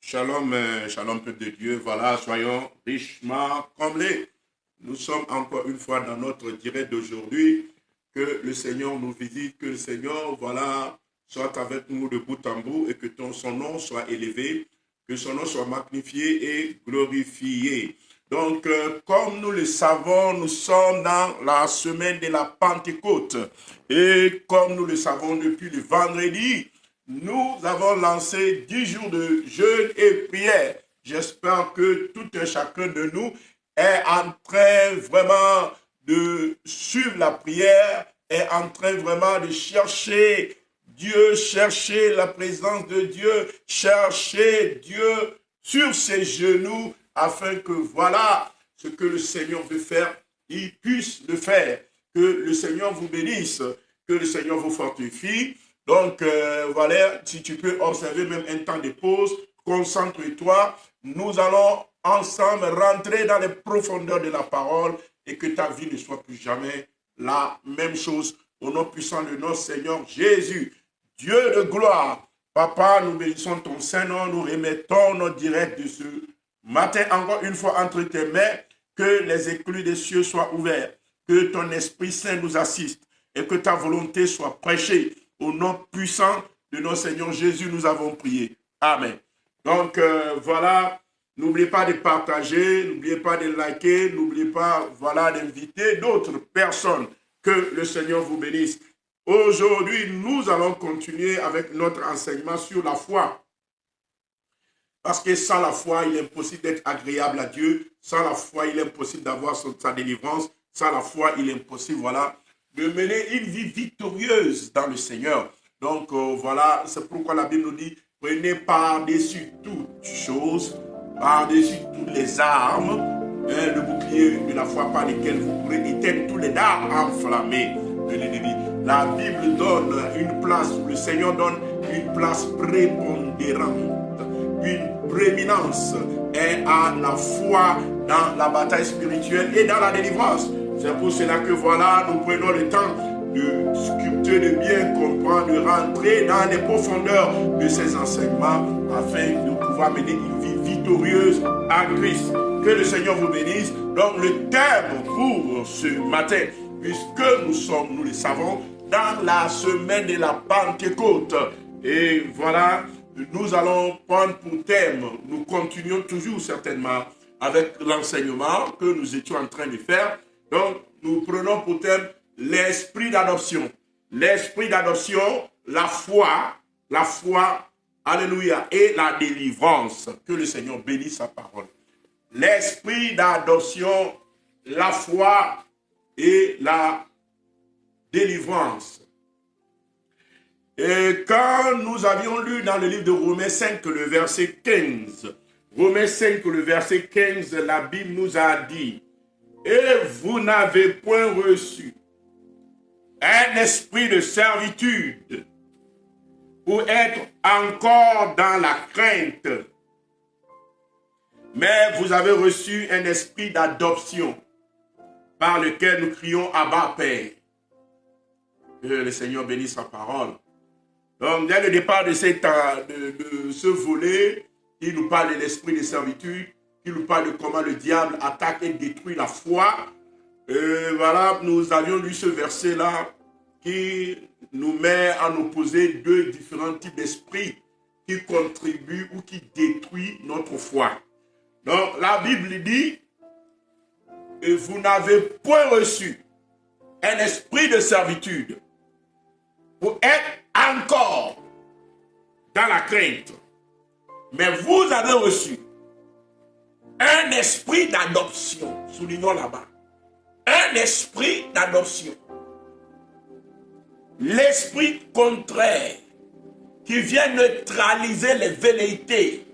Shalom, shalom peuple de Dieu. Voilà, soyons richement comblés. Nous sommes encore une fois dans notre direct d'aujourd'hui. Que le Seigneur nous visite, que le Seigneur, voilà, soit avec nous de bout en bout et que son nom soit élevé, que son nom soit magnifié et glorifié. Donc, comme nous le savons, nous sommes dans la semaine de la Pentecôte. Et comme nous le savons depuis le vendredi, nous avons lancé 10 jours de jeûne et prière. J'espère que tout un chacun de nous est en train vraiment de suivre la prière, est en train vraiment de chercher Dieu, chercher la présence de Dieu, chercher Dieu sur ses genoux afin que voilà ce que le Seigneur veut faire, il puisse le faire. Que le Seigneur vous bénisse, que le Seigneur vous fortifie. Donc, voilà, si tu peux observer même un temps de pause, concentre-toi. Nous allons ensemble rentrer dans les profondeurs de la parole et que ta vie ne soit plus jamais la même chose. Au nom puissant de notre Seigneur Jésus, Dieu de gloire. Papa, nous bénissons ton Saint-Nom, nous remettons notre direct de ce matin encore une fois entre tes mains, que les écluses des cieux soient ouverts, que ton Esprit Saint nous assiste et que ta volonté soit prêchée. Au nom puissant de notre Seigneur Jésus, nous avons prié. Amen. Donc, voilà, n'oubliez pas de partager, n'oubliez pas de liker, n'oubliez pas, voilà, d'inviter d'autres personnes. Que le Seigneur vous bénisse. Aujourd'hui, nous allons continuer avec notre enseignement sur la foi. Parce que sans la foi, il est impossible d'être agréable à Dieu. Sans la foi, il est impossible d'avoir sa délivrance. Sans la foi, il est impossible, voilà, de mener une vie victorieuse dans le Seigneur. Donc, voilà, c'est pourquoi la Bible nous dit, prenez par-dessus toutes choses, par-dessus toutes les armes, le bouclier de la foi par lequel vous pourrez éteindre tous les dards enflammés de l'ennemi. La Bible donne une place, le Seigneur donne une place prépondérante, une prééminence à la foi dans la bataille spirituelle et dans la délivrance. C'est pour cela que voilà, nous prenons le temps de sculpter, de bien comprendre, de rentrer dans les profondeurs de ces enseignements afin de pouvoir mener une vie victorieuse à Christ. Que le Seigneur vous bénisse. Donc le thème pour ce matin, puisque nous sommes, nous le savons, dans la semaine de la Pentecôte. Et voilà, nous allons prendre pour thème, nous continuons toujours certainement avec l'enseignement que nous étions en train de faire. Donc, nous prenons pour thème l'esprit d'adoption. L'esprit d'adoption, la foi, alléluia, et la délivrance. Que le Seigneur bénisse sa parole. L'esprit d'adoption, la foi et la délivrance. Et quand nous avions lu dans le livre de Romains 5, le verset 15, Romains 5, le verset 15, la Bible nous a dit, et vous n'avez point reçu un esprit de servitude pour être encore dans la crainte, mais vous avez reçu un esprit d'adoption par lequel nous crions Abba Père. Que le Seigneur bénisse sa parole. Donc, dès le départ de ce volet, il nous parle de l'esprit de servitude, il nous parle de comment le diable attaque et détruit la foi. Voilà, nous avions lu ce verset-là qui nous met à opposer deux différents types d'esprits qui contribuent ou qui détruisent notre foi. Donc, la Bible dit, et vous n'avez point reçu un esprit de servitude pour être encore dans la crainte. Mais vous avez reçu un esprit d'adoption. Soulignons là-bas. Un esprit d'adoption. L'esprit contraire qui vient neutraliser les velléités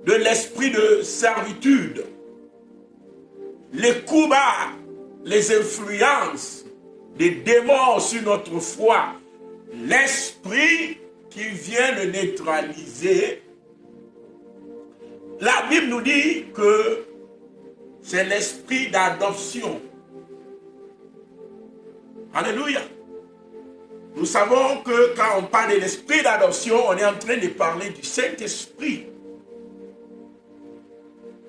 de l'esprit de servitude, les coups bas, les influences des démons sur notre foi, l'esprit qui vient le neutraliser. La Bible nous dit que c'est l'esprit d'adoption. Alléluia. nous savons que quand on parle de l'esprit d'adoption, on est en train de parler du Saint-Esprit.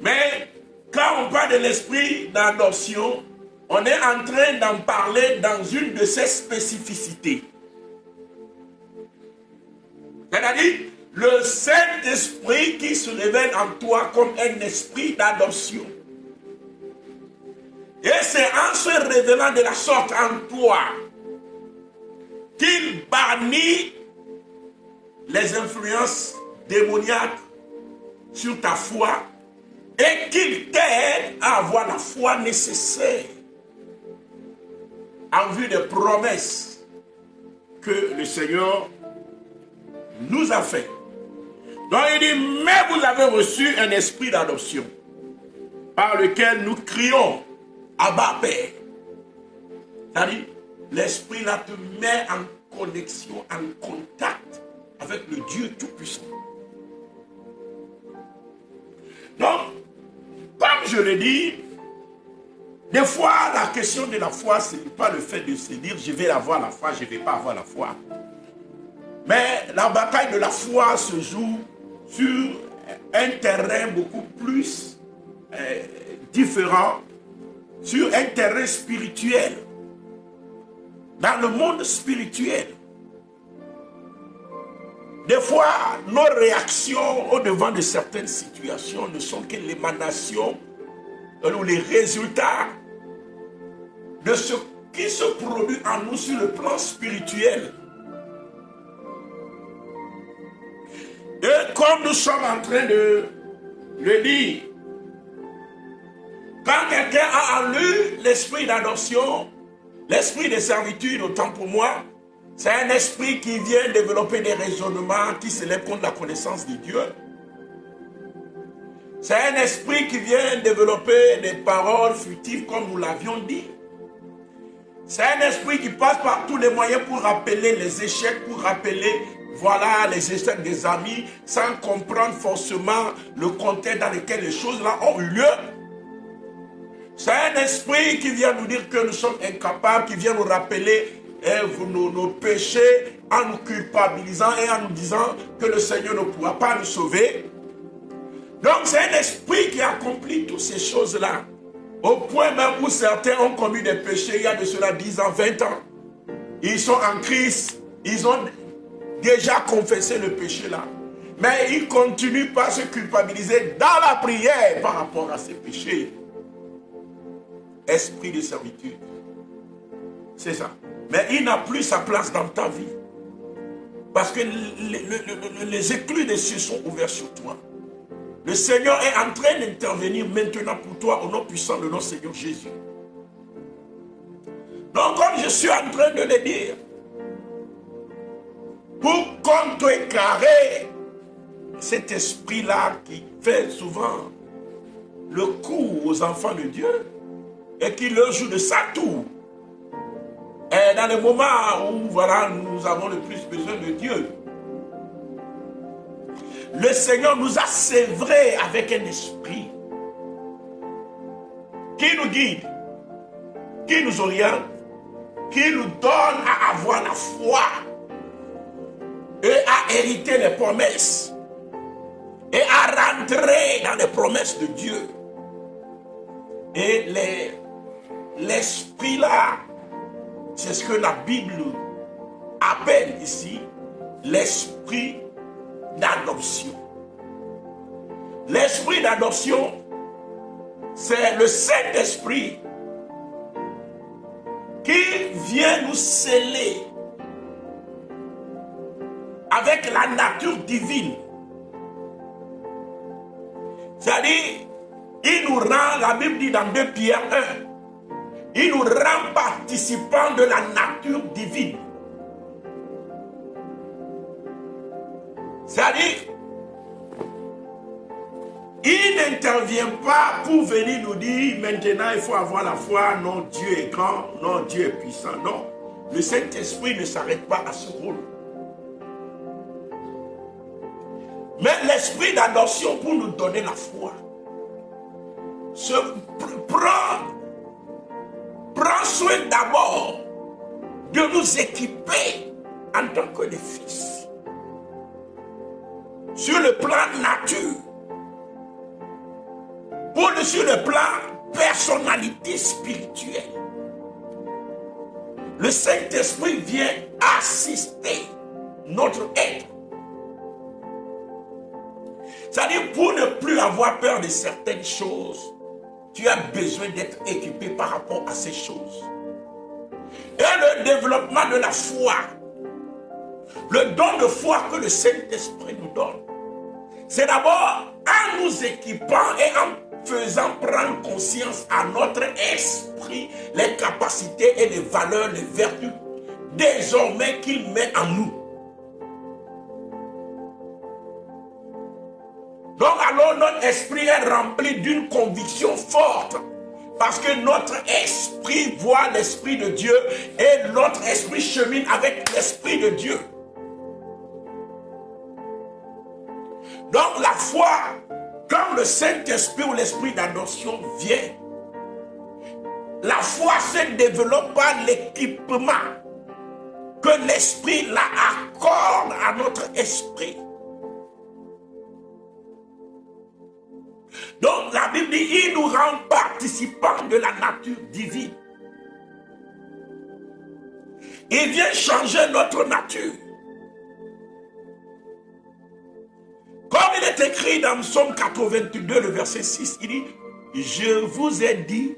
Mais quand on parle de l'esprit d'adoption, on est en train d'en parler dans une de ses spécificités. C'est-à-dire, le Saint-Esprit qui se révèle en toi comme un esprit d'adoption. Et c'est en se révélant de la sorte en toi qu'il bannit les influences démoniaques sur ta foi et qu'il t'aide à avoir la foi nécessaire en vue des promesses que le Seigneur nous a faites. Donc il dit, mais vous avez reçu un esprit d'adoption par lequel nous crions Abba Père. C'est-à-dire, l'esprit là te met en connexion, en contact avec le Dieu Tout-Puissant. Donc, comme je l'ai dit, des fois, la question de la foi, ce n'est pas le fait de se dire je vais avoir la foi, je ne vais pas avoir la foi. Mais la bataille de la foi se joue sur un terrain beaucoup plus différent, sur un terrain spirituel. Dans le monde spirituel, des fois, nos réactions au devant de certaines situations ne sont que l'émanation ou les résultats de ce qui se produit en nous sur le plan spirituel. Et comme nous sommes en train de le dire, quand quelqu'un a en lui l'esprit d'adoption, l'esprit de servitude, autant pour moi, c'est un esprit qui vient développer des raisonnements qui s'élèvent contre la connaissance de Dieu. C'est un esprit qui vient développer des paroles futiles comme nous l'avions dit. C'est un esprit qui passe par tous les moyens pour rappeler les échecs, pour rappeler, voilà, les échecs des amis, sans comprendre forcément le contexte dans lequel les choses là ont eu lieu. C'est un esprit qui vient nous dire que nous sommes incapables, qui vient nous rappeler nos péchés en nous culpabilisant et en nous disant que le Seigneur ne pourra pas nous sauver. Donc c'est un esprit qui accomplit toutes ces choses-là. Au point même où certains ont commis des péchés il y a de cela 10 ans, 20 ans. Ils sont en Christ, ils ont déjà confessé le péché là. Mais ils continuent pas à se culpabiliser dans la prière par rapport à ces péchés. Esprit de servitude. C'est ça. Mais il n'a plus sa place dans ta vie. Parce que les éclus des cieux sont ouverts sur toi. Le Seigneur est en train d'intervenir maintenant pour toi au nom puissant de notre Seigneur Jésus. Donc comme je suis en train de le dire, pour contrecarrer cet esprit-là qui fait souvent le coup aux enfants de Dieu et qui leur joue de sa tour, et dans les moments où voilà, nous avons le plus besoin de Dieu, le Seigneur nous a sévrés avec un esprit qui nous guide, qui nous oriente, qui nous donne à avoir la foi et à hériter les promesses et à rentrer dans les promesses de Dieu. Et l'esprit là, c'est ce que la Bible appelle ici l'esprit d'adoption. L'esprit d'adoption, c'est le Saint-Esprit qui vient nous sceller avec la nature divine. C'est-à-dire, il nous rend, la Bible dit dans 2 Pierre 1, il nous rend participants de la nature divine. C'est-à-dire, il n'intervient pas pour venir nous dire maintenant il faut avoir la foi, non Dieu est grand, non Dieu est puissant, non. Le Saint-Esprit ne s'arrête pas à ce rôle. Mais l'esprit d'adoption pour nous donner la foi prend soin d'abord de nous équiper en tant que des fils. Sur le plan nature, sur le plan personnalité spirituelle. Le Saint-Esprit vient assister notre être. C'est-à-dire, pour ne plus avoir peur de certaines choses, tu as besoin d'être équipé par rapport à ces choses. Et le développement de la foi, le don de foi que le Saint-Esprit nous donne, c'est d'abord en nous équipant et en faisant prendre conscience à notre esprit les capacités et les valeurs, les vertus désormais qu'il met en nous. Donc alors notre esprit est rempli d'une conviction forte parce que notre esprit voit l'Esprit de Dieu et notre esprit chemine avec l'Esprit de Dieu. Donc la foi, quand le Saint-Esprit ou l'Esprit d'adoption vient, la foi se développe par l'équipement que l'Esprit accorde à notre esprit. Donc la Bible dit, il nous rend participants de la nature divine. Il vient changer notre nature. Comme il est écrit dans Psaume 82, le verset 6, il dit, je vous ai dit,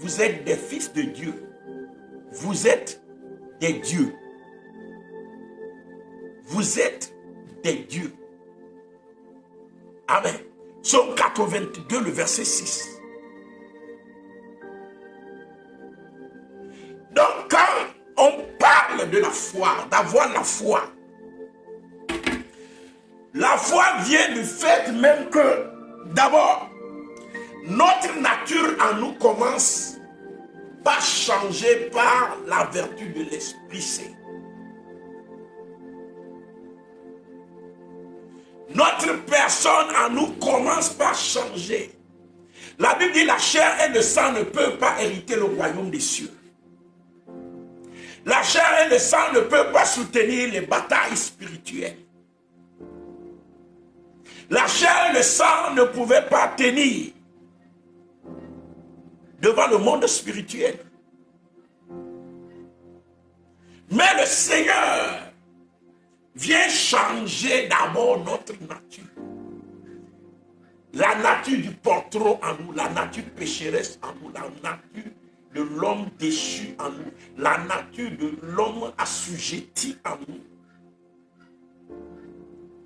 vous êtes des fils de Dieu. Vous êtes des dieux. Vous êtes des dieux. Amen. Psaume 82, le verset 6. Donc, quand on parle de la foi, d'avoir la foi vient du fait même que, d'abord, notre nature en nous commence par changer par la vertu de l'Esprit Saint. Notre personne en nous commence par changer. La Bible dit la chair et le sang ne peuvent pas hériter le royaume des cieux. La chair et le sang ne peuvent pas soutenir les batailles spirituelles. La chair et le sang ne pouvaient pas tenir devant le monde spirituel. Mais le Seigneur vient changer d'abord notre nature. La nature du portreau en nous, la nature pécheresse en nous, la nature de l'homme déchu en nous, la nature de l'homme assujetti en nous.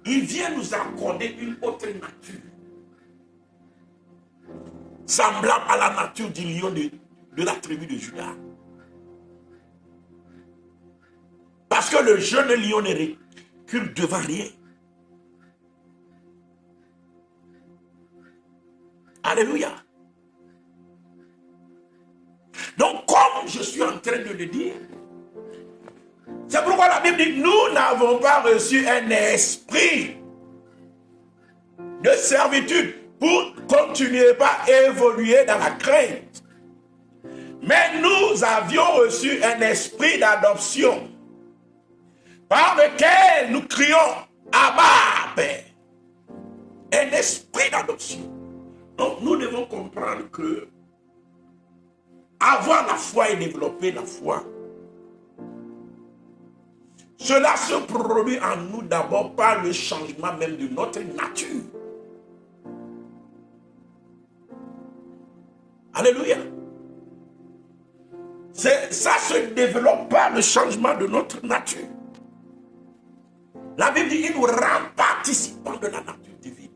Il vient nous accorder une autre nature, semblable à la nature du lion de la tribu de Juda. Parce que le jeune lion ne recule devant rien. Alléluia. Donc, comme je suis en train de le dire, c'est pourquoi la Bible dit, nous n'avons pas reçu un esprit de servitude pour continuer pas évoluer dans la crainte. Mais nous avions reçu un esprit d'adoption par lequel nous crions Abba, Père. Un esprit d'adoption. Donc nous devons comprendre que avoir la foi et développer la foi, cela se produit en nous d'abord par le changement même de notre nature. Alléluia. Ça se développe par le changement de notre nature. La Bible dit, il nous rend participants de la nature divine.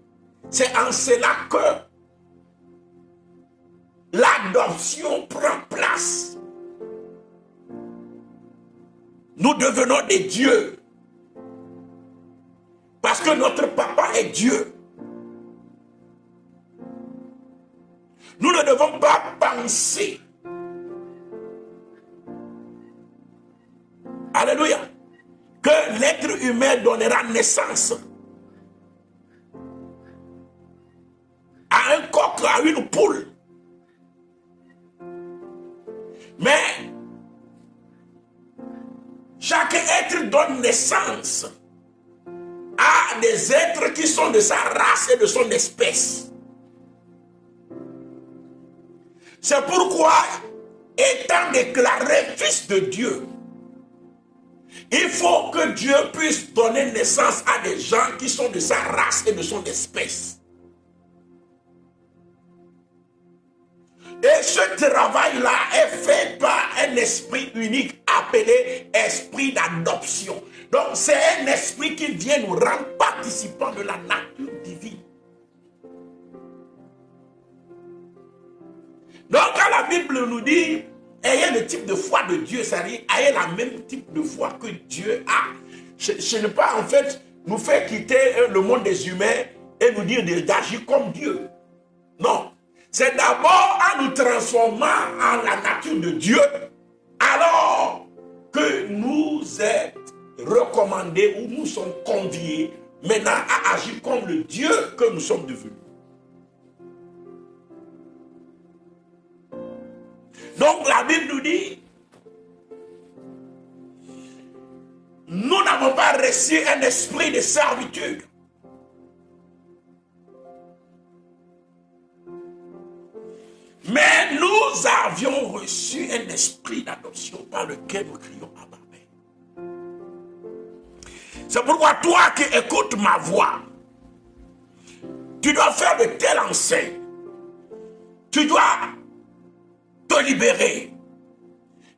C'est en cela que l'adoption prend place. Nous devenons des dieux. Parce que notre papa est Dieu. Nous ne devons pas penser. Alléluia. Que l'être humain donnera naissance à un coq, à une poule. Mais Chaque être donne naissance à des êtres qui sont de sa race et de son espèce. C'est pourquoi, étant déclaré fils de Dieu, il faut que Dieu puisse donner naissance à des gens qui sont de sa race et de son espèce. Et ce travail-là est fait par un esprit unique appelé esprit d'adoption. Donc c'est un esprit qui vient nous rendre participants de la nature divine. Donc quand la Bible nous dit ayez le type de foi de Dieu, c'est-à-dire ayez la même type de foi que Dieu a. Ce n'est pas en fait nous faire quitter le monde des humains et nous dire d'agir comme Dieu. Non. C'est d'abord en nous transformant en la nature de Dieu, alors que nous êtes recommandés ou nous sommes conviés maintenant à agir comme le Dieu que nous sommes devenus. Donc la Bible nous dit, nous n'avons pas reçu un esprit de servitude. Mais nous avions reçu un esprit d'adoption par lequel nous crions Abba Père. C'est pourquoi toi qui écoutes ma voix, tu dois faire de telles enseignes. Tu dois te libérer.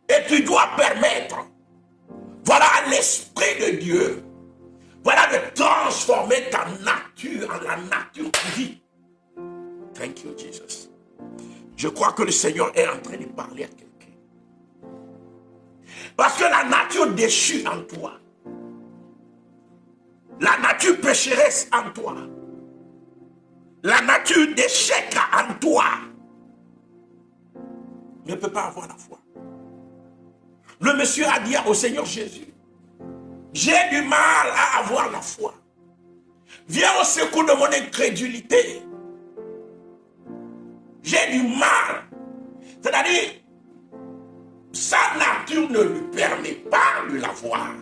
Et tu dois permettre, voilà, à l'esprit de Dieu, voilà, de transformer ta nature en la nature divine. Thank you, Jesus. Je crois que le Seigneur est en train de parler à quelqu'un. Parce que la nature déchue en toi, la nature pécheresse en toi, la nature d'échec en toi, ne peut pas avoir la foi. Le monsieur a dit au Seigneur Jésus, j'ai du mal à avoir la foi. Viens au secours de mon incrédulité. J'ai du mal. C'est-à-dire, sa nature ne lui permet pas de l'avoir.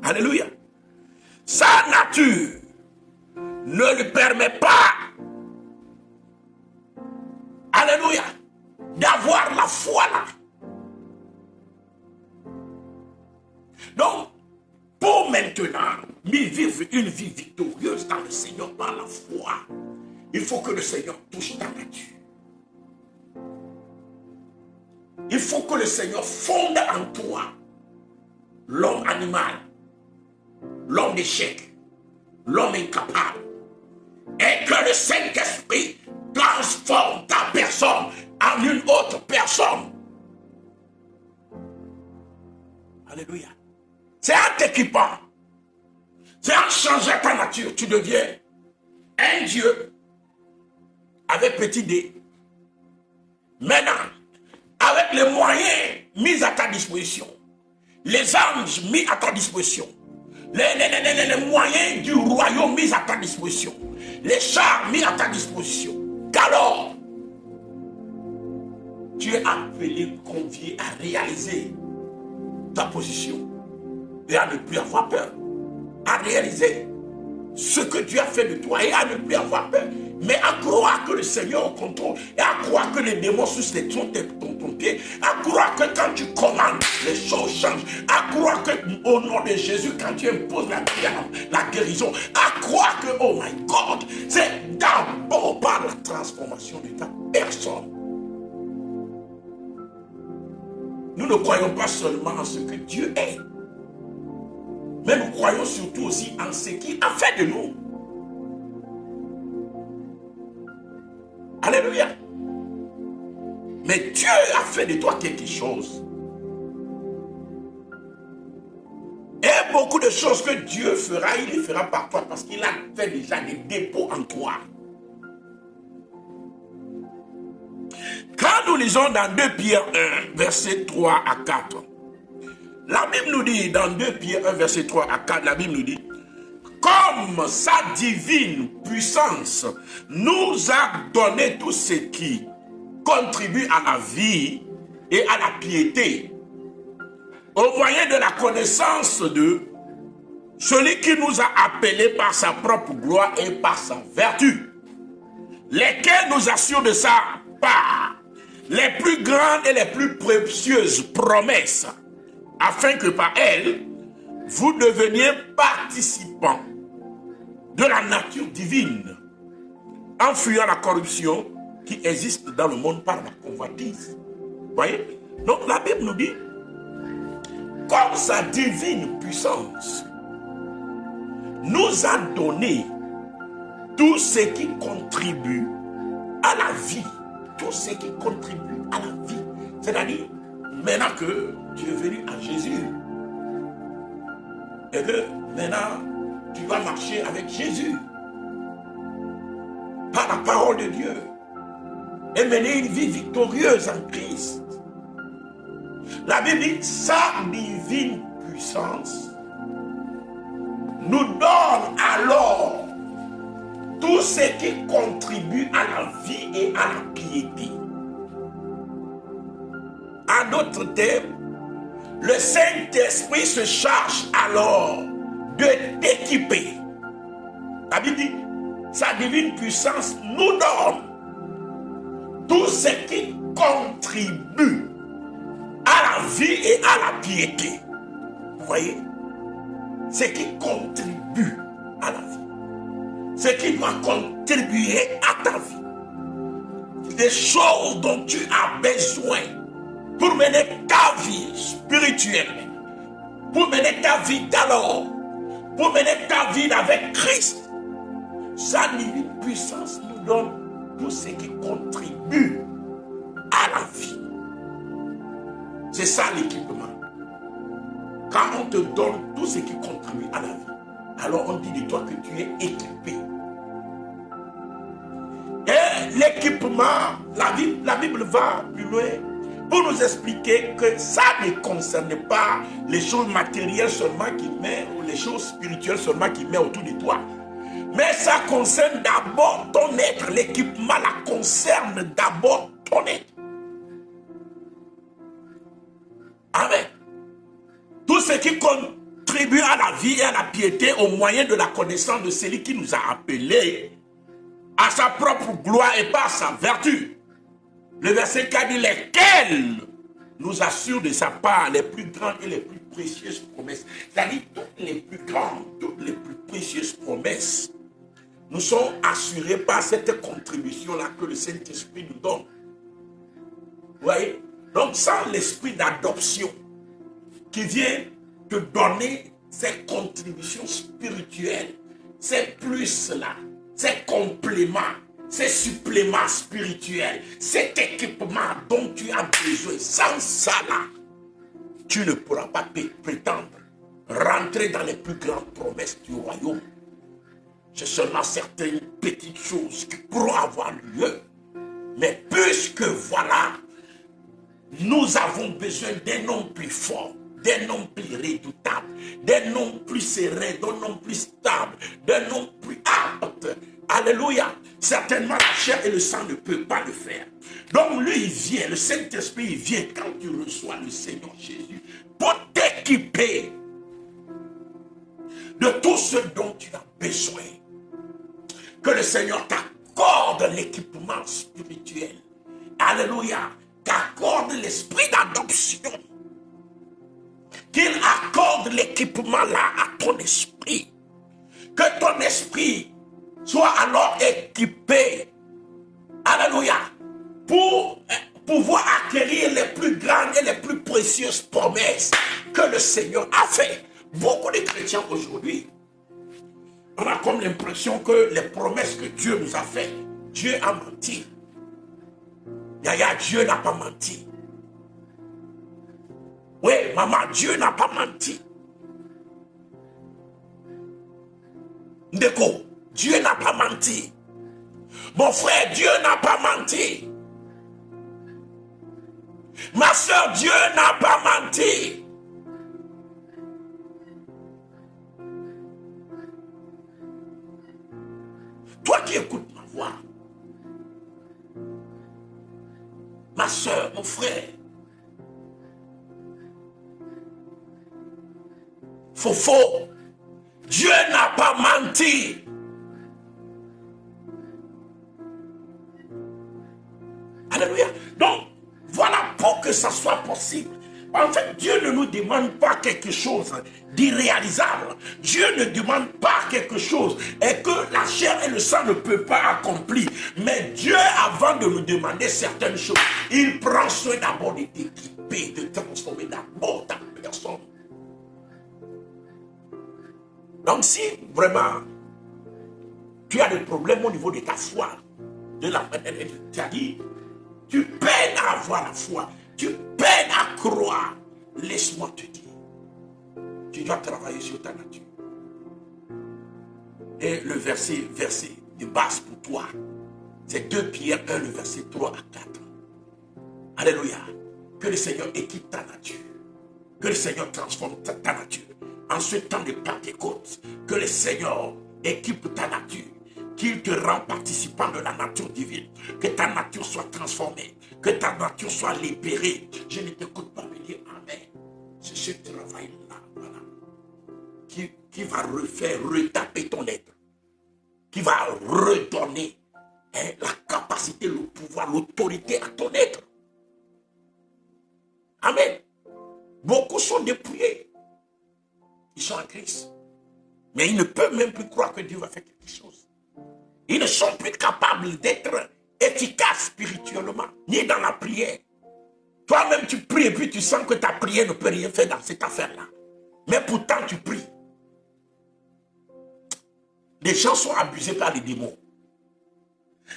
Alléluia. Sa nature ne lui permet pas, alléluia, d'avoir la foi là. Donc, pour maintenant vivre une vie victorieuse dans le Seigneur par la foi, il faut que le Seigneur touche ta nature. Il faut que le Seigneur fonde en toi l'homme animal, l'homme d'échec, l'homme incapable. Et que le Saint-Esprit transforme ta personne en une autre personne. Alléluia. C'est en t'équipant. C'est en changeant ta nature. Tu deviens un Dieu avec petit d. Maintenant, avec les moyens mis à ta disposition, les anges mis à ta disposition, les moyens du royaume mis à ta disposition, les chars mis à ta disposition, qu'alors tu es appelé, convié à réaliser ta position et à ne plus avoir peur, à réaliser ce que Dieu a fait de toi et à ne plus avoir peur, mais à croire que le Seigneur est au contrôle et à croire que les démons sous ton pied, à croire que quand tu commandes, les choses changent, à croire que au nom de Jésus, quand tu imposes la guérison, à croire que, oh my God, c'est d'abord par la transformation de ta personne. Nous ne croyons pas seulement en ce que Dieu est, mais nous croyons surtout aussi en ce qu'il a fait de nous. Alléluia. Mais Dieu a fait de toi quelque chose. Et beaucoup de choses que Dieu fera, il les fera par toi parce qu'il a fait déjà des dépôts en toi. Quand nous lisons dans 2 Pierre 1, versets 3 à 4, la Bible nous dit, dans 2 Pierre 1, verset 3 à 4, la Bible nous dit, comme sa divine puissance nous a donné tout ce qui contribue à la vie et à la piété, au moyen de la connaissance de celui qui nous a appelés par sa propre gloire et par sa vertu, lesquels nous assurent de sa part les plus grandes et les plus précieuses promesses, afin que par elles, vous deveniez participants de la nature divine, en fuyant la corruption qui existe dans le monde par la convoitise. Vous voyez? Donc la Bible nous dit, comme sa divine puissance nous a donné tout ce qui contribue à la vie, tout ce qui contribue à la vie. C'est-à-dire, maintenant que tu es venu à Jésus, et que maintenant tu vas marcher avec Jésus, par la parole de Dieu, et mener une vie victorieuse en Christ. La Bible dit, sa divine puissance nous donne alors tout ce qui contribue à la vie et à la piété. En d'autres termes, le Saint-Esprit se charge alors de t'équiper. La Bible dit, sa divine puissance nous donne tout ce qui contribue à la vie et à la piété. Vous voyez? Ce qui contribue à la vie. Ce qui doit contribuer à ta vie. Des choses dont tu as besoin pour mener ta vie spirituelle, pour mener ta vie d'alors, pour mener ta vie avec Christ. Sa divine puissance nous donne tout ce qui contribue à la vie. C'est ça l'équipement. Quand on te donne tout ce qui contribue à la vie, alors on dit de toi que tu es équipé. Et l'équipement, la Bible va plus loin pour nous expliquer que ça ne concerne pas les choses matérielles seulement qui met, ou les choses spirituelles seulement qui met autour de toi. Mais ça concerne d'abord ton être. L'équipement la concerne d'abord ton être. Amen. Tout ce qui contribue à la vie et à la piété au moyen de la connaissance de celui qui nous a appelés à sa propre gloire et par sa vertu. Le verset 4 dit, lesquels nous assurent de sa part les plus grandes et les plus précieuses promesses. C'est-à-dire toutes les plus grandes, toutes les plus précieuses promesses nous sont assurées par cette contribution-là que le Saint-Esprit nous donne. Vous voyez? Donc sans l'esprit d'adoption qui vient te donner ces contributions spirituelles, ces plus-là, ces compléments, ces suppléments spirituels, cet équipement dont tu as besoin, sans ça là, tu ne pourras pas prétendre rentrer dans les plus grandes promesses du royaume. C'est seulement certaines petites choses qui pourront avoir lieu. Mais puisque voilà, nous avons besoin d'un nom plus fort, d'un nom plus redoutable, d'un nom plus serein, d'un nom plus stable, d'un nom plus apte. Alléluia. Certainement la chair et le sang ne peuvent pas le faire. Donc lui il vient, le Saint-Esprit il vient quand tu reçois le Seigneur Jésus pour t'équiper de tout ce dont tu as besoin. Que le Seigneur t'accorde l'équipement spirituel. Alléluia. Qu'accorde l'esprit d'adoption. Qu'il accorde l'équipement là à ton esprit. Que ton esprit soit alors équipé. Alléluia. Pour pouvoir acquérir les plus grandes et les plus précieuses promesses que le Seigneur a fait. Beaucoup de chrétiens aujourd'hui, on a comme l'impression que les promesses que Dieu nous a faites, Dieu a menti. Yaya, Dieu n'a pas menti. Oui, maman, Dieu n'a pas menti. Ndeko, Dieu n'a pas menti. Mon frère, Dieu n'a pas menti. Ma soeur, Dieu n'a pas menti. Toi qui écoutes ma voix, ma soeur, mon frère, faux. Dieu n'a pas menti. Alléluia. Donc, voilà, pour que ça soit possible. En fait, Dieu ne nous demande pas quelque chose d'irréalisable. Dieu ne demande pas quelque chose et que la chair et le sang ne peuvent pas accomplir. Mais Dieu, avant de nous demander certaines choses, il prend soin d'abord de t'équiper, de transformer d'abord ta personne. Donc, si vraiment tu as des problèmes au niveau de ta foi, de la tu as dit, tu peines à avoir la foi, tu peines à croire, laisse-moi te dire, tu dois travailler sur ta nature. Et le verset de base pour toi, c'est 2 Pierre 1, le verset 3 à 4. Alléluia. Que le Seigneur équipe ta nature. Que le Seigneur transforme ta nature. En ce temps de Pentecôte, que le Seigneur équipe ta nature. Qu'il te rend participant de la nature divine. Que ta nature soit transformée. Que ta nature soit libérée. Je ne t'écoute pas me dire Amen. C'est ce travail-là, voilà, qui va retaper ton être. Qui va redonner la capacité, le pouvoir, l'autorité à ton être. Amen. Beaucoup sont dépouillés. Ils sont en Christ. Mais ils ne peuvent même plus croire que Dieu va faire quelque chose. Ils ne sont plus capables d'être efficaces spirituellement, ni dans la prière. Toi-même, tu pries et puis tu sens que ta prière ne peut rien faire dans cette affaire-là. Mais pourtant, tu pries. Les gens sont abusés par les démons.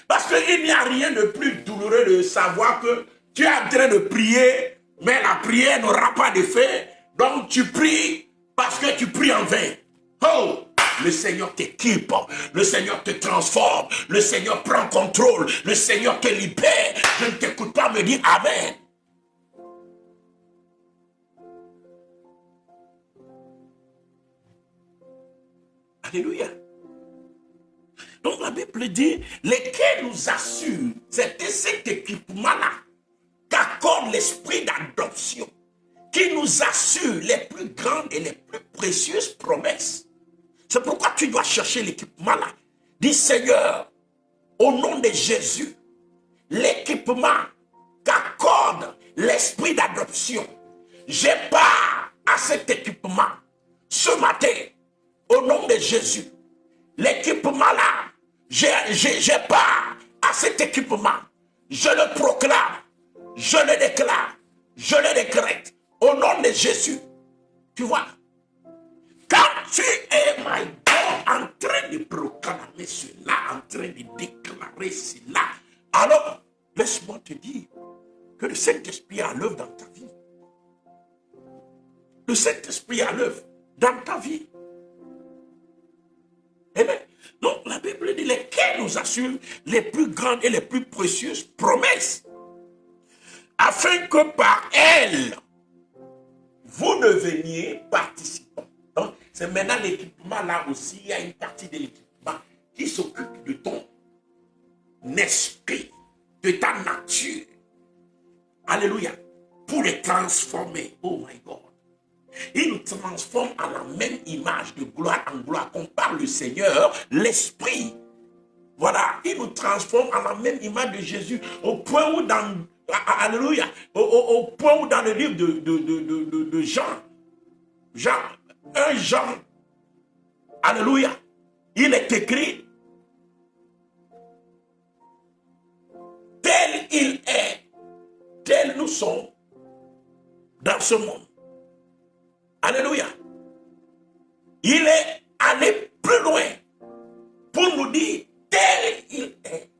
Parce qu'il n'y a rien de plus douloureux de savoir que tu es en train de prier, mais la prière n'aura pas d'effet. Donc tu pries parce que tu pries en vain. Oh! Le Seigneur t'équipe, le Seigneur te transforme, le Seigneur prend contrôle, le Seigneur te libère. Je ne t'écoute pas me dire Amen. Alléluia. Donc la Bible dit, lesquels nous assurent, c'est cet équipement-là qu'accorde l'esprit d'adoption, qui nous assure les plus grandes et les plus précieuses promesses. C'est pourquoi tu dois chercher l'équipement-là. Dis Seigneur, au nom de Jésus, l'équipement qu'accorde l'esprit d'adoption, j'ai part à cet équipement ce matin, au nom de Jésus. L'équipement-là, j'ai part à cet équipement. Je le proclame, je le déclare, je le décrète, au nom de Jésus. Tu vois, quand tu es, my God, en train de proclamer cela, en train de déclarer cela, alors, laisse-moi te dire que le Saint-Esprit est à l'œuvre dans ta vie. Le Saint-Esprit est à l'œuvre dans ta vie. Amen. Donc, la Bible dit lesquels nous assurent les plus grandes et les plus précieuses promesses, afin que par elles, vous deveniez participants. Donc, c'est maintenant l'équipement là aussi, il y a une partie de l'équipement qui s'occupe de ton esprit, de ta nature. Alléluia. Pour les transformer. Oh my God. Il nous transforme à la même image de gloire en gloire. Qu'on parle du Seigneur, l'Esprit. Voilà. Il nous transforme à la même image de Jésus. Au point où dans... Alléluia. Au point où dans le livre de Jean, un Jean, alléluia, il est écrit, tel il est, tel nous sommes dans ce monde. Alléluia. Il est allé plus loin pour nous dire, tel il est,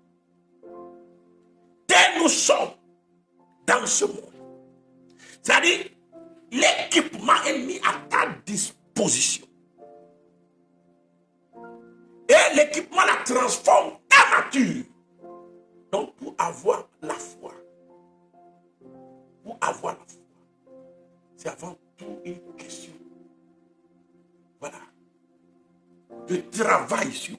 tel nous sommes dans ce monde. C'est-à-dire, l'équipement est mis à ta disposition. Et l'équipement la transforme ta nature. Donc, pour avoir la foi, c'est avant tout une question, voilà, de travail sur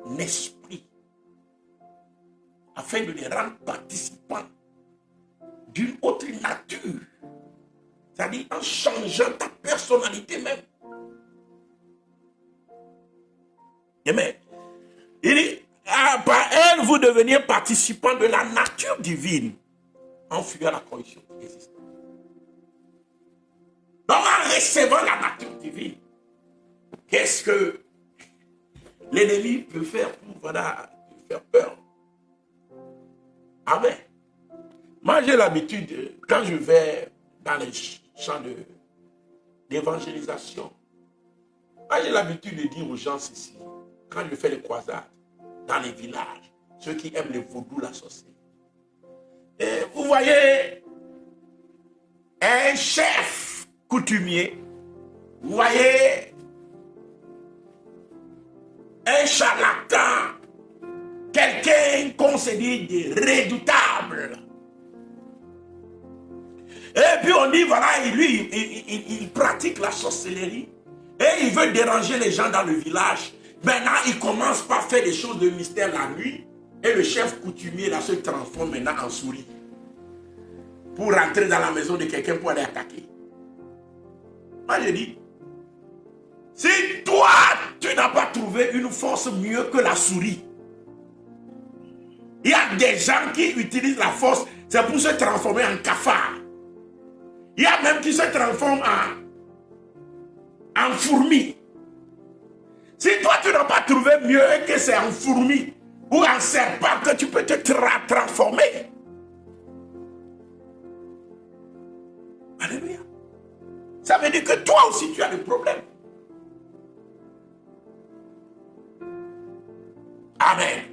ton esprit, afin de les rendre participants d'une autre nature. C'est-à-dire en changeant ta personnalité même. Amen. Il dit, par elle, vous devenir participant de la nature divine en fuyant la corruption qui existe. Donc, en recevant la nature divine, qu'est-ce que l'ennemi peut faire pour faire peur? Amen. Moi, j'ai l'habitude, quand je vais dans les champs d'évangélisation, moi, j'ai l'habitude de dire aux gens ceci, quand je fais les croisades, dans les villages, ceux qui aiment les vaudous, la sorcellerie. Et vous voyez, un chef coutumier, vous voyez, un charlatan, quelqu'un qu'on se dit de redoutable. Et puis on dit, voilà, lui, il pratique la sorcellerie et il veut déranger les gens dans le village. Maintenant, il commence par faire des choses de mystère la nuit et le chef coutumier là se transforme maintenant en souris pour rentrer dans la maison de quelqu'un pour aller attaquer. Moi, je dis, si toi, tu n'as pas trouvé une force mieux que la souris, il y a des gens qui utilisent la force, c'est pour se transformer en cafard. Il y a même qui se transforment en fourmi. Si toi, tu n'as pas trouvé mieux que c'est en fourmi ou en serpent que tu peux te transformer. Alléluia. Ça veut dire que toi aussi, tu as des problèmes. Amen.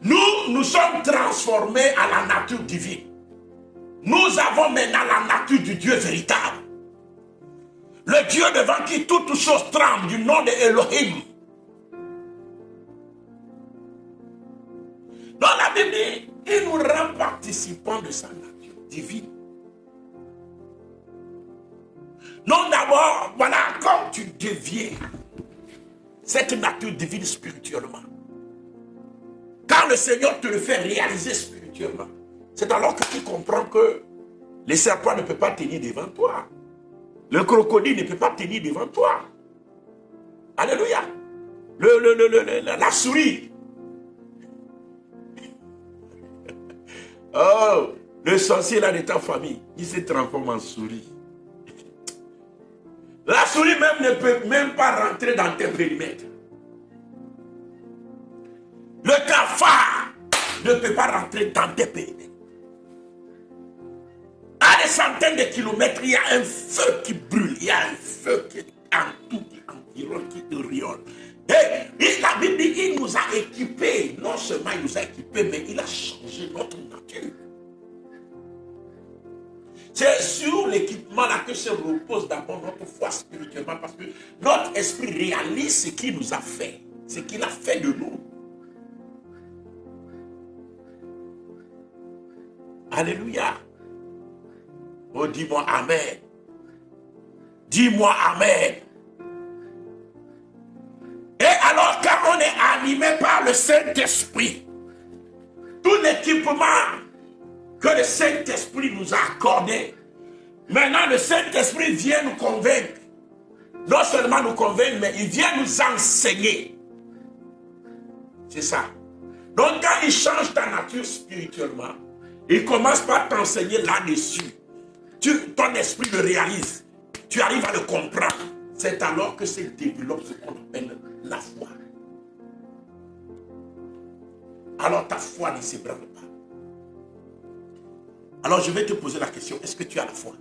Nous sommes transformés à la nature divine. Nous avons maintenant la nature du Dieu véritable. Le Dieu devant qui toutes choses tremblent, du nom de Elohim. Dans la Bible, il nous rend participants de sa nature divine. Donc d'abord, voilà, quand tu deviens cette nature divine spirituellement, quand le Seigneur te le fait réaliser spirituellement, c'est alors que tu comprends que les serpents ne peuvent pas tenir devant toi. Le crocodile ne peut pas tenir devant toi. Alléluia. La souris. Oh, le sorcier là de ta famille, il se transforme en souris. La souris même ne peut même pas rentrer dans tes périmètres. Le cafard ne peut pas rentrer dans tes périmètres. À des centaines de kilomètres, il y a un feu qui brûle. Il y a un feu qui est en tout, qui environne, qui auréole. Et la Bible dit, il nous a équipés. Non seulement il nous a équipés, mais il a changé notre nature. C'est sur l'équipement là que se repose d'abord notre foi spirituellement, parce que notre esprit réalise ce qu'il nous a fait, ce qu'il a fait de nous. Alléluia. Oh, dis-moi Amen. Dis-moi Amen. Et alors, quand on est animé par le Saint-Esprit, tout l'équipement que le Saint-Esprit nous a accordé, maintenant le Saint-Esprit vient nous convaincre. Non seulement nous convaincre, mais il vient nous enseigner. C'est ça. Donc quand il change ta nature spirituellement, il commence par t'enseigner là-dessus. Ton esprit le réalise. Tu arrives à le comprendre. C'est alors que se développe ce qu'on appelle la foi. Alors ta foi ne s'ébranle pas. Alors je vais te poser la question, est-ce que tu as la foi?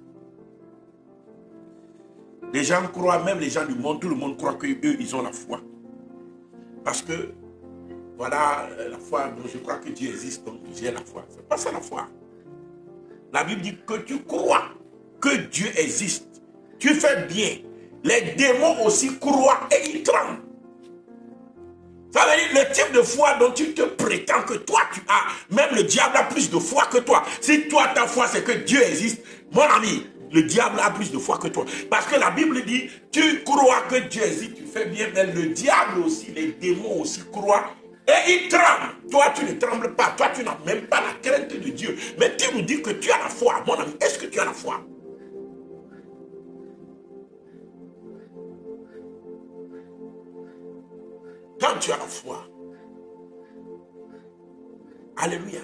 Les gens croient, même les gens du monde, tout le monde croit qu'eux, ils ont la foi. Parce que, voilà, la foi, donc je crois que Dieu existe, donc j'ai la foi. C'est pas ça la foi. La Bible dit que tu crois que Dieu existe. Tu fais bien. Les démons aussi croient et ils tremblent. Ça veut dire le type de foi dont tu te prétends que toi tu as, même le diable a plus de foi que toi. Si toi ta foi c'est que Dieu existe, mon ami, le diable a plus de foi que toi. Parce que la Bible dit, tu crois que Dieu existe, tu fais bien, mais le diable aussi, les démons aussi croient et ils tremblent. Toi tu ne trembles pas, toi tu n'as même pas la crainte de Dieu. Mais tu nous dis que tu as la foi, mon ami, est-ce que tu as la foi? Quand tu as la foi, alléluia,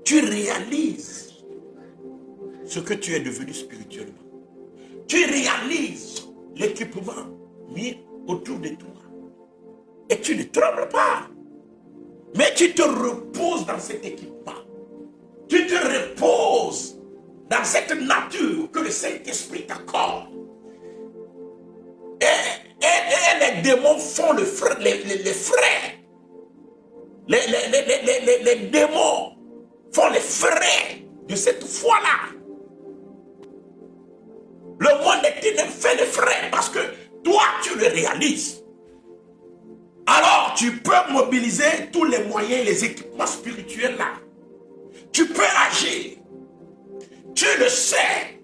tu réalises ce que tu es devenu spirituellement. Tu réalises l'équipement mis autour de toi. Et tu ne trembles pas. Mais tu te reposes dans cet équipement. Tu te reposes dans cette nature que le Saint-Esprit t'accorde. Et les démons font les frais. Les démons font les frais de cette foi-là. Le monde des ténèbres fait les frais parce que toi, tu le réalises. Alors, tu peux mobiliser tous les moyens, les équipements spirituels là. Tu peux agir. Tu le sais.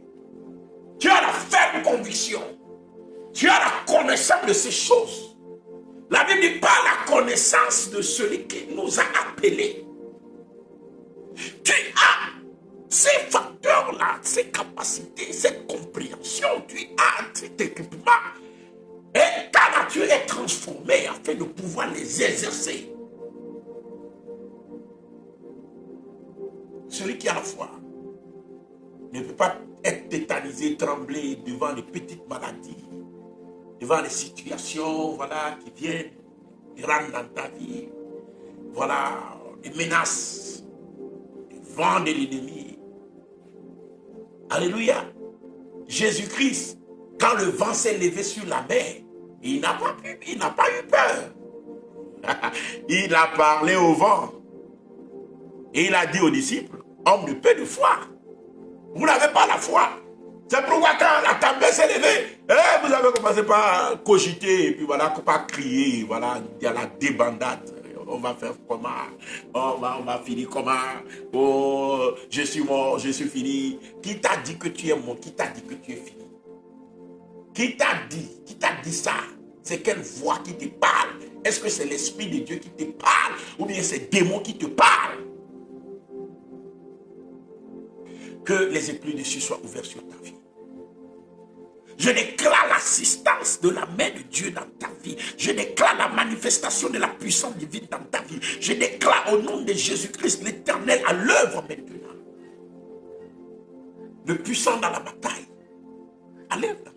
Tu as la ferme conviction. Tu as la connaissance de ces choses. La Bible dit pas la connaissance de celui qui nous a appelés. Tu as ces facteurs-là, ces capacités, cette compréhension. Tu as cet équipement. Et ta nature est transformée afin de pouvoir les exercer. Celui qui a la foi ne peut pas être tétanisé, trembler devant les petites maladies, devant les situations voilà, qui viennent rendre dans ta vie, voilà, les menaces, les vents de l'ennemi. Alléluia. Jésus-Christ, quand le vent s'est levé sur la mer, il n'a pas eu peur. Il a parlé au vent. Et il a dit aux disciples, homme de peu de foi, vous n'avez pas la foi. C'est pourquoi quand la tempête s'est levée, vous avez commencé par cogiter, et puis voilà, par crier, voilà, il y a la débandade. On va faire comment? On va finir comment? Oh, je suis mort, je suis fini. Qui t'a dit que tu es mort? Qui t'a dit que tu es fini? Qui t'a dit ça? C'est quelle voix qui te parle? Est-ce que c'est l'Esprit de Dieu qui te parle? Ou bien c'est démons qui te parlent? Que les éclus des cieux soient ouverts sur ta vie. Je déclare l'assistance de la main de Dieu dans ta vie. Je déclare la manifestation de la puissance divine dans ta vie. Je déclare au nom de Jésus-Christ l'Éternel à l'œuvre maintenant. Le puissant dans la bataille. À l'œuvre.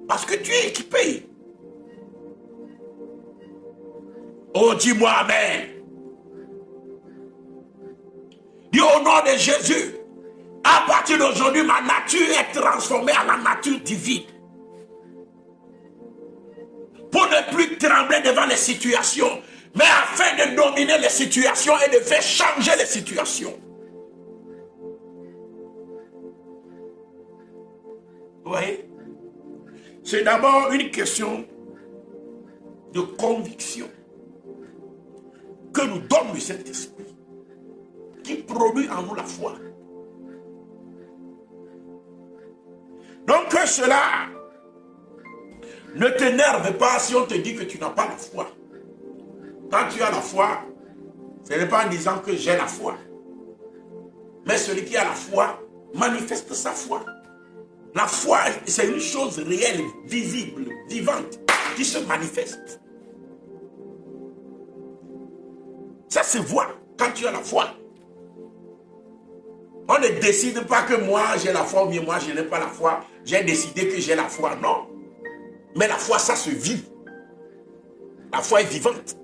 Parce que tu es équipé. Oh, dis-moi Amen. Dis au nom de Jésus. À partir d'aujourd'hui, ma nature est transformée en la nature divine. Pour ne plus trembler devant les situations, mais afin de dominer les situations et de faire changer les situations. Vous voyez? C'est d'abord une question de conviction que nous donne le Saint-Esprit, qui produit en nous la foi. Donc que cela ne t'énerve pas si on te dit que tu n'as pas la foi. Quand tu as la foi, ce n'est pas en disant que j'ai la foi. Mais celui qui a la foi manifeste sa foi. La foi, c'est une chose réelle, visible, vivante, qui se manifeste. Ça se voit quand tu as la foi. On ne décide pas que moi j'ai la foi ou bien moi je n'ai pas la foi. J'ai décidé que j'ai la foi. Non. Mais la foi, ça se vit. La foi est vivante.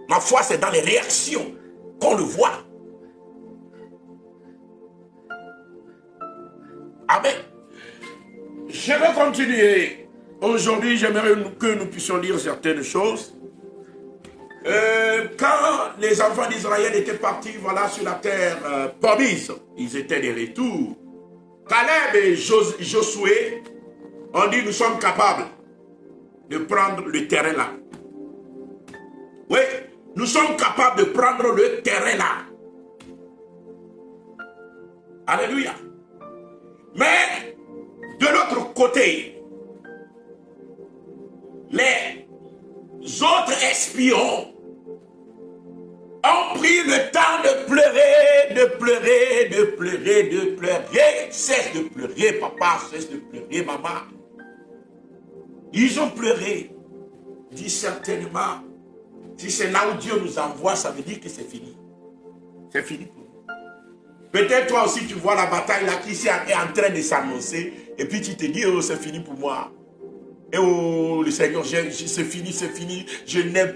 La foi, c'est dans les réactions qu'on le voit. Amen. Je vais continuer. Aujourd'hui, j'aimerais que nous puissions lire certaines choses. Quand les enfants d'Israël étaient partis voilà, sur la terre promise, ils étaient de retour. Caleb et Josué ont dit nous sommes capables de prendre le terrain là. Oui, nous sommes capables de prendre le terrain là. Alléluia. Mais de l'autre côté, les autres espions ont pris le temps de pleurer, de pleurer, de pleurer, de pleurer. Cesse de pleurer, papa, cesse de pleurer, maman. Ils ont pleuré. dit certainement, si c'est là où Dieu nous envoie, ça veut dire que c'est fini. C'est fini pour nous. Peut-être toi aussi tu vois la bataille là qui est en train de s'annoncer et puis tu te dis, oh c'est fini pour moi. Et oh le Seigneur, c'est fini, je n'ai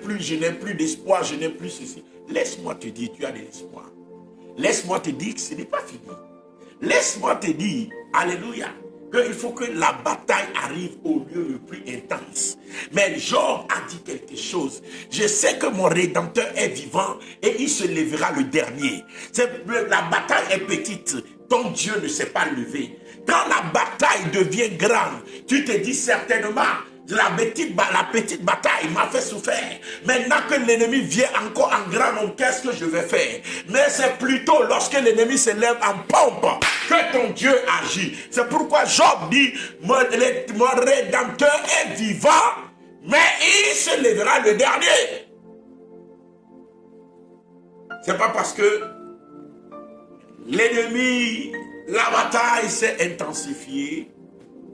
plus d'espoir, je n'ai plus ceci. Laisse-moi te dire, tu as de l'espoir. Laisse-moi te dire que ce n'est pas fini. Laisse-moi te dire, alléluia, qu'il faut que la bataille arrive au lieu le plus intense. Mais Job a dit quelque chose. Je sais que mon Rédempteur est vivant et il se lèvera le dernier. La bataille est petite, ton Dieu ne s'est pas levé. Quand la bataille devient grande, tu te dis certainement, la petite bataille m'a fait souffrir. Maintenant que l'ennemi vient encore en grand nombre, qu'est-ce que je vais faire? Mais c'est plutôt lorsque l'ennemi se lève en pompe que ton Dieu agit. C'est pourquoi Job dit, mon Rédempteur est vivant, mais il se lèvera le dernier. C'est pas parce que l'ennemi, la bataille s'est intensifiée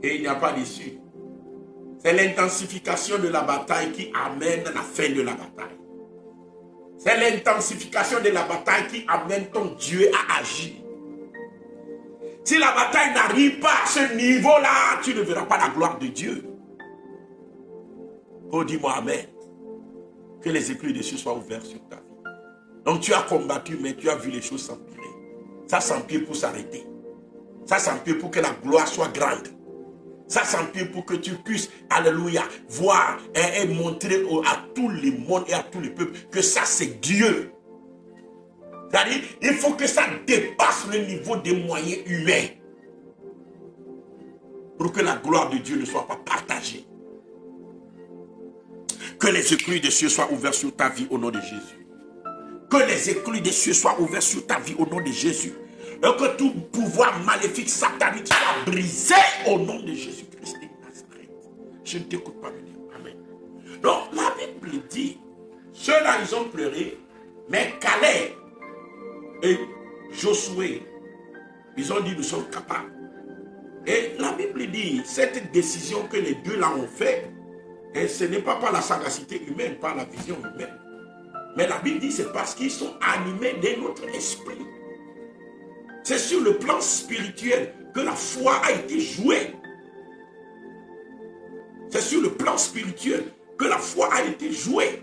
et il n'y a pas d'issue. C'est l'intensification de la bataille qui amène la fin de la bataille. C'est l'intensification de la bataille qui amène ton Dieu à agir. Si la bataille n'arrive pas à ce niveau-là, tu ne verras pas la gloire de Dieu. Oh, dis-moi amen. Que les écluses des cieux soient ouverts sur ta vie. Donc tu as combattu, mais tu as vu les choses s'empirer. Ça s'empire pour s'arrêter. Ça s'empire pour que la gloire soit grande. Ça s'empire pour que tu puisses, alléluia, voir et montrer à tout le monde et à tous les peuples que ça c'est Dieu. C'est-à-dire, il faut que ça dépasse le niveau des moyens humains pour que la gloire de Dieu ne soit pas partagée. Que les écluses des cieux soient ouverts sur ta vie au nom de Jésus. Que les écluses des cieux soient ouverts sur ta vie au nom de Jésus. Et que tout pouvoir maléfique, satanique soit brisé au nom de Jésus-Christ de Nazareth. Je ne t'écoute pas me dire amen. Donc la Bible dit, ceux-là ils ont pleuré, mais Caleb et Josué, ils ont dit nous sommes capables. Et la Bible dit, cette décision que les deux là ont fait, et ce n'est pas par la sagacité humaine, par la vision humaine. Mais la Bible dit c'est parce qu'ils sont animés de notre esprit. C'est sur le plan spirituel que la foi a été jouée. C'est sur le plan spirituel que la foi a été jouée.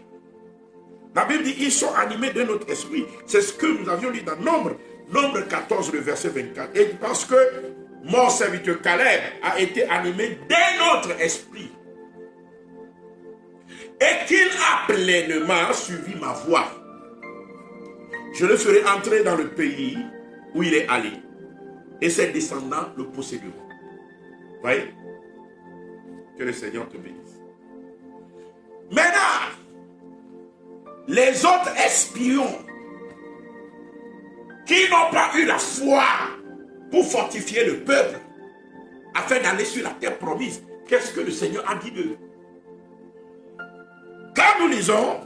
La Bible dit ils sont animés de notre esprit. C'est ce que nous avions lu dans Nombre 14, le verset 24. Et parce que mon serviteur Caleb a été animé de notre esprit. Et qu'il a pleinement suivi ma voie. Je le ferai entrer dans le pays où il est allé. Et ses descendants le posséderont. Voyez? Que le Seigneur te bénisse. Maintenant, les autres espions qui n'ont pas eu la foi pour fortifier le peuple afin d'aller sur la terre promise, qu'est-ce que le Seigneur a dit d'eux? Quand nous lisons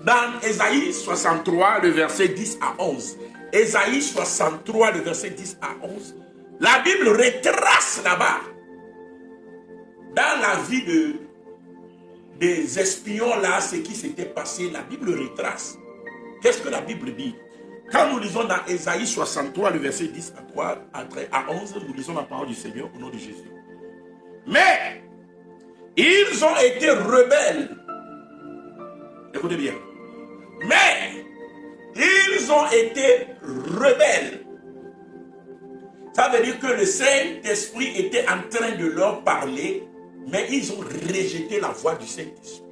dans Ésaïe 63, le verset 10 à 11, Ésaïe 63, le verset 10 à 11, la Bible retrace là-bas, dans la vie des espions là, ce qui s'était passé, la Bible retrace. Qu'est-ce que la Bible dit? Quand nous lisons dans Ésaïe 63, le verset 10 à 11, nous lisons la parole du Seigneur au nom de Jésus. Mais, ils ont été rebelles. Écoutez bien. Mais, ils ont été rebelles. Ça veut dire que le Saint-Esprit était en train de leur parler, mais ils ont rejeté la voix du Saint-Esprit.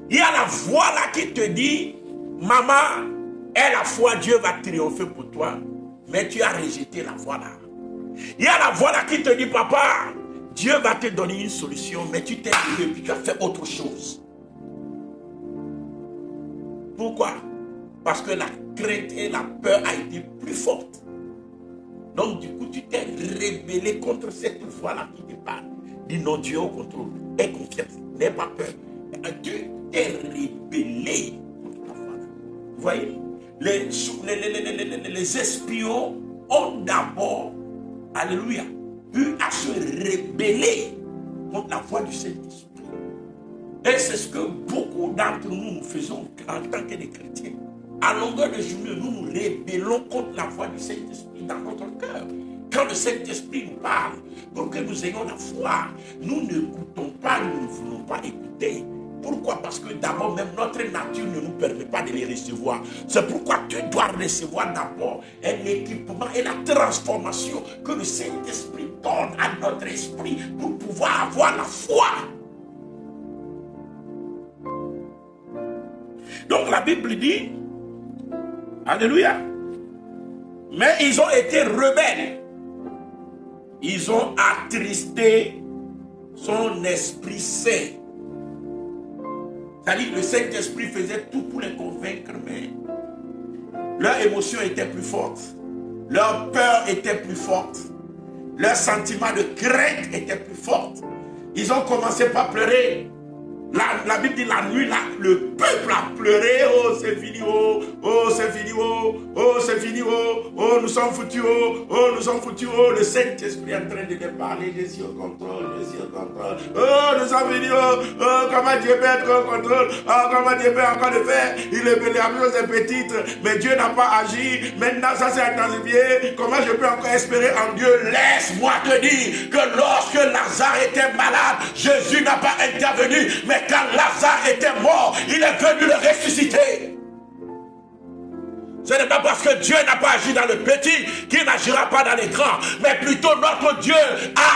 Il y a la voix là qui te dit, maman, et la foi, Dieu va triompher pour toi, mais tu as rejeté la voix là. Il y a la voix là qui te dit, papa, Dieu va te donner une solution, mais tu t'es levé et tu as fait autre chose. Pourquoi? Parce que la crainte et la peur a été plus forte. Donc du coup, tu t'es rebellé contre cette voix-là qui te parle. Dis non, Dieu au contrôle. Aie confiance, n'aie pas peur. Tu t'es rebellé contre la voix-là. Vous voyez? Les espions ont d'abord, alléluia, eu à se rebeller contre la voix du Saint-Esprit. Et c'est ce que beaucoup d'entre nous faisons en tant que des chrétiens. À longueur de journée, nous nous rébellons contre la voix du Saint-Esprit dans notre cœur. Quand le Saint-Esprit nous parle, pour que nous ayons la foi, nous n'écoutons pas, nous ne voulons pas écouter. Pourquoi? Parce que d'abord, même notre nature ne nous permet pas de les recevoir. C'est pourquoi tu dois recevoir d'abord un équipement et la transformation que le Saint-Esprit donne à notre esprit pour pouvoir avoir la foi. Donc la Bible dit, alléluia, mais ils ont été rebelles. Ils ont attristé son Esprit Saint. C'est-à-dire que le Saint-Esprit faisait tout pour les convaincre, mais leur émotion était plus forte. Leur peur était plus forte. Leur sentiment de crainte était plus fort. Ils ont commencé par pleurer. La Bible dit la nuit, là, le peuple a pleuré. Oh, c'est fini, oh, c'est fini, oh, c'est fini, oh, nous sommes foutus, oh, nous sommes foutus, oh. Le Saint-Esprit est en train de les parler, je suis au contrôle, oh, nous sommes finis, oh, comment Dieu peut être au contrôle, oh, comment Dieu peut encore le faire. La chose est petite, mais Dieu n'a pas agi. Maintenant, ça s'est intensifié. Comment je peux encore espérer en Dieu? Laisse-moi te dire que lorsque Lazare était malade, Jésus n'a pas intervenu, mais quand Lazare était mort, il est venu le ressusciter. Ce n'est pas parce que Dieu n'a pas agi dans le petit qu'il n'agira pas dans les grands, mais plutôt notre Dieu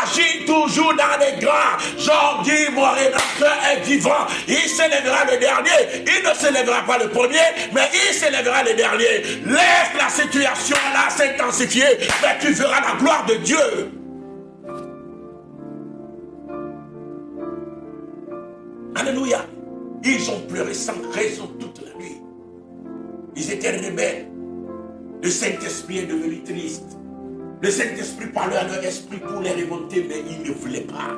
agit toujours dans les grands. Jean dit, mon Rédempteur est vivant. Il s'élèvera le dernier. Il ne s'élèvera pas le premier, mais il s'élèvera le dernier. Laisse la situation là s'intensifier, mais tu verras la gloire de Dieu. Alléluia. Ils ont pleuré sans raison toute la nuit. Ils étaient rebelles. Le Saint-Esprit est devenu triste. Le Saint-Esprit parlait à leur esprit pour les remonter, mais ils ne voulaient pas.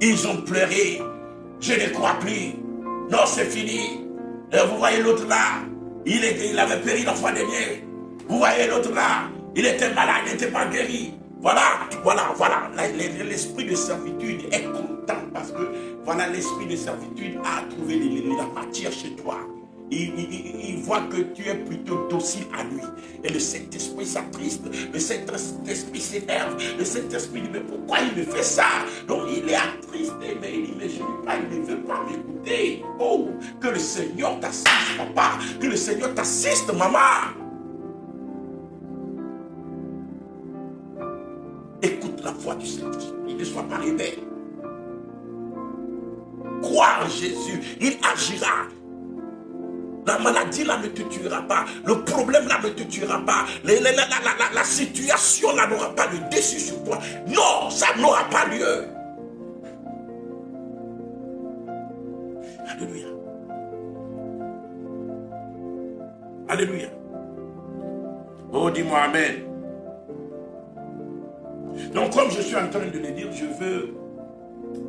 Ils ont pleuré. Je ne crois plus. Non, c'est fini. Et vous voyez l'autre là. Il avait péri la fois dernière. Vous voyez l'autre là. Il était malade, il n'était pas guéri. Voilà. L'esprit de servitude est content parce que voilà, l'esprit de servitude a trouvé la matière chez toi. Il voit que tu es plutôt docile à lui. Et le Saint-Esprit s'attriste. Le Saint-Esprit s'énerve. Le Saint-Esprit dit, mais pourquoi il me fait ça? Donc il est attristé, mais il dit, mais je ne veux pas m'écouter. Oh, que le Seigneur t'assiste, papa. Que le Seigneur t'assiste, maman. Écoute la voix du Saint-Esprit. Ne sois pas rebelle. Crois en Jésus. Il agira. La maladie là ne te tuera pas. Le problème là ne te tuera pas. La situation là n'aura pas de dessus sur toi. Non, ça n'aura pas lieu. Alléluia. Alléluia. Oh, dis-moi amen. Donc, comme je suis en train de le dire, je veux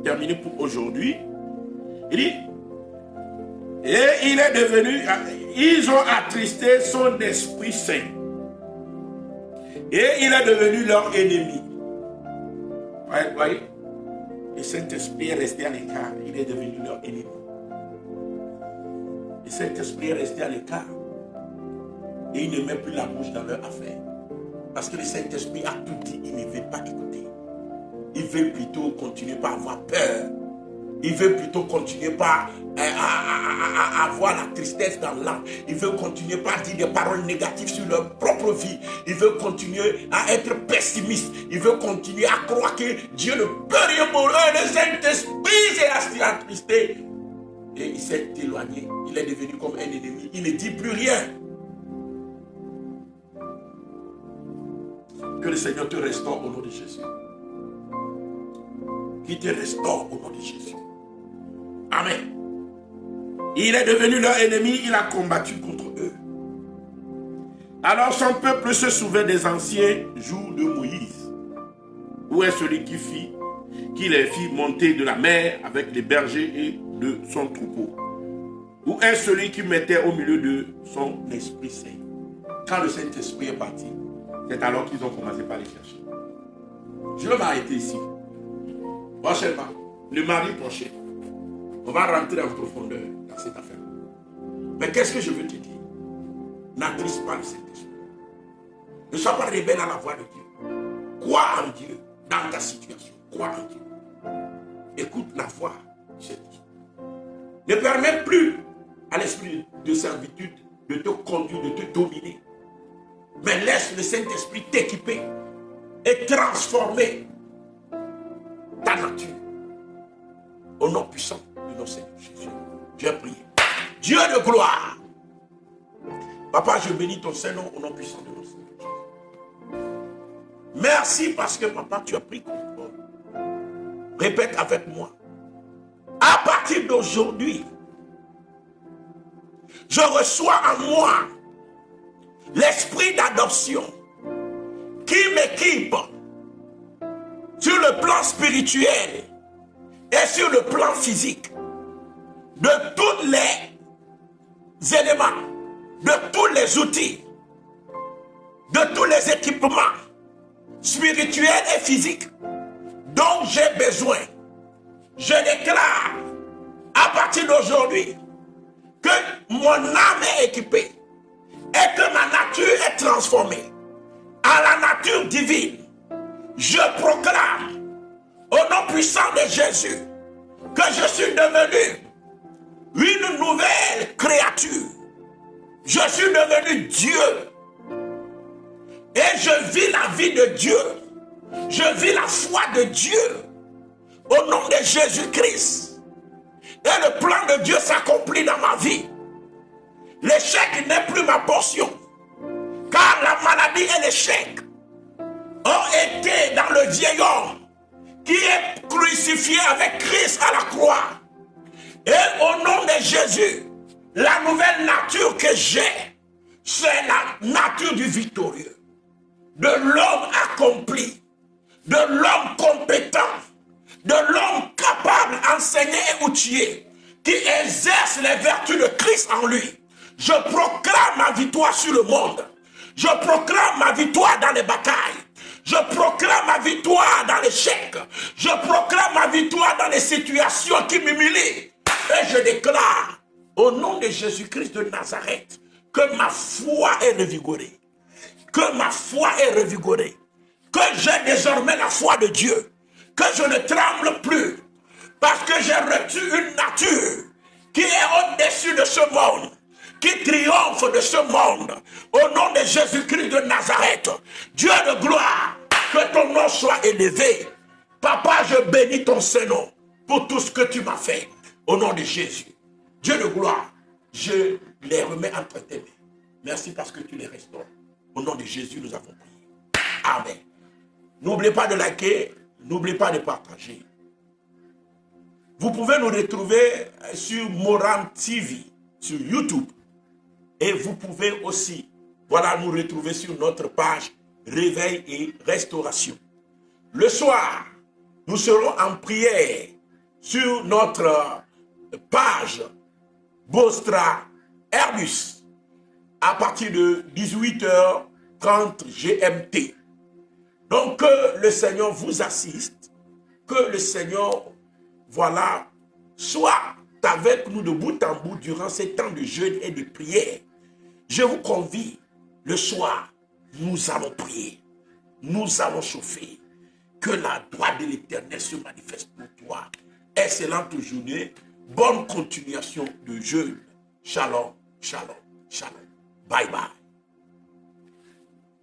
terminer pour aujourd'hui. Il dit, et il est devenu, ils ont attristé son Esprit Saint. Et il est devenu leur ennemi. Vous voyez? Le Saint-Esprit est resté à l'écart. Il est devenu leur ennemi. Le Saint-Esprit est resté à l'écart. Et il ne met plus la bouche dans leur affaire. Parce que le Saint-Esprit a tout dit. Il ne veut pas écouter. Il veut plutôt continuer par avoir peur. Il veut plutôt continuer par avoir la tristesse dans l'âme. Il veut continuer par dire des paroles négatives sur leur propre vie. Il veut continuer à être pessimiste. Il veut continuer à croire que Dieu ne peut rien pour eux. Le Saint-Esprit s'est assis attristé. Et il s'est éloigné. Il est devenu comme un ennemi. Il ne dit plus rien. Que le Seigneur te restaure au nom de Jésus. Qu'il te restaure au nom de Jésus. Amen. Il est devenu leur ennemi, il a combattu contre eux. Alors son peuple se souvint des anciens jours de Moïse. Où est celui qui les fit monter de la mer avec les bergers et de son troupeau? Où est celui qui mettait au milieu de son Esprit Saint? Quand le Saint-Esprit est parti, c'est alors qu'ils ont commencé par les chercher. Je vais m'arrêter ici. Prochainement, le mardi prochain, On va rentrer en profondeur dans cette affaire. Mais qu'est-ce que je veux te dire? N'attriste pas le Saint-Esprit. Ne sois pas rebelle à la voix de Dieu. Crois en Dieu dans ta situation. Crois en Dieu. Écoute la voix du Saint-Esprit. Ne permets plus à l'esprit de servitude de te conduire, de te dominer. Mais laisse le Saint-Esprit t'équiper et transformer ta nature. Au nom puissant de notre Seigneur Jésus. Dieu a prié. Dieu de gloire. Papa, je bénis ton Saint-Nom au nom puissant de notre Seigneur Jésus. Merci parce que papa, tu as pris contrôle. Répète avec moi. À partir d'aujourd'hui, je reçois en moi l'esprit d'adoption qui m'équipe sur le plan spirituel et sur le plan physique de tous les éléments, de tous les outils, de tous les équipements spirituels et physiques dont j'ai besoin. Je déclare à partir d'aujourd'hui que mon âme est équipée et que ma nature est transformée en la nature divine. Je proclame au nom puissant de Jésus que je suis devenu une nouvelle créature. Je suis devenu Dieu et je vis la vie de Dieu. Je vis la foi de Dieu au nom de Jésus-Christ. Et le plan de Dieu s'accomplit dans ma vie. L'échec n'est plus ma portion. Car la maladie et l'échec ont été dans le vieil homme qui est crucifié avec Christ à la croix. Et au nom de Jésus, la nouvelle nature que j'ai, c'est la nature du victorieux, de l'homme accompli, de l'homme compétent, de l'homme capable, enseigné et outillé, qui exerce les vertus de Christ en lui. Je proclame ma victoire sur le monde. Je proclame ma victoire dans les batailles. Je proclame ma victoire dans l'échec. Je proclame ma victoire dans les situations qui m'humilient. Et je déclare, au nom de Jésus-Christ de Nazareth, que ma foi est revigorée. Que ma foi est revigorée. Que j'ai désormais la foi de Dieu. Que je ne tremble plus. Parce que j'ai reçu une nature qui est au-dessus de ce monde. Qui triomphe de ce monde. Au nom de Jésus-Christ de Nazareth. Dieu de gloire. Que ton nom soit élevé. Papa, je bénis ton Saint-Nom pour tout ce que tu m'as fait. Au nom de Jésus. Dieu de gloire. Je les remets entre tes mains. Merci parce que tu les restaures. Au nom de Jésus, nous avons prié. Amen. N'oubliez pas de liker. N'oubliez pas de partager. Vous pouvez nous retrouver sur Moran TV, sur YouTube. Et vous pouvez aussi, nous retrouver sur notre page Réveil et Restauration. Le soir, nous serons en prière sur notre page Bostra Airbus à partir de 18h30 GMT. Donc que le Seigneur vous assiste, que le Seigneur, soit avec nous de bout en bout durant ces temps de jeûne et de prière. Je vous convie, le soir, nous allons prier, nous allons chauffer, que la droite de l'Éternel se manifeste pour toi. Excellente journée, bonne continuation de jeûne. Shalom, shalom, shalom. Bye bye.